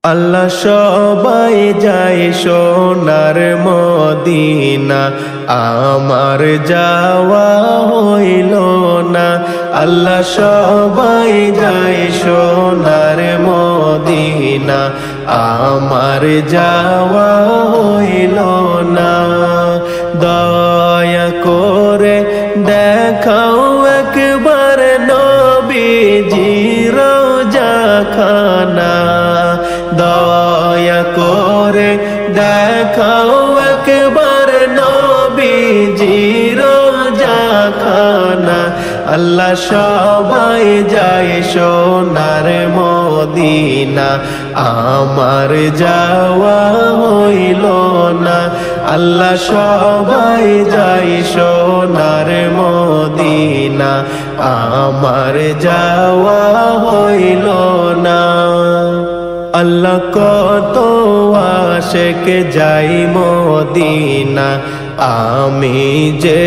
আল্লাহ সবাই যায় সোনার মদিনা, আমার যাওয়া হইল না। আল্লাহ সবাই যায় সোনার মদিনা, আমার যাওয়া হইল না। দয়া করে দেখাও একবার নবীজির রওজা খানা, দয়া করে দেখাও একবার নবীজির রওজা খানা। আল্লাহ সবাই যায় সোনার মদিনা, আমার যাওয়া হইল না। আল্লাহ সবাই যায় সোনার মদিনা, আমার যাওয়া হইল না। আল্লাহ কত আশেক যাই মদিনা, আমি যে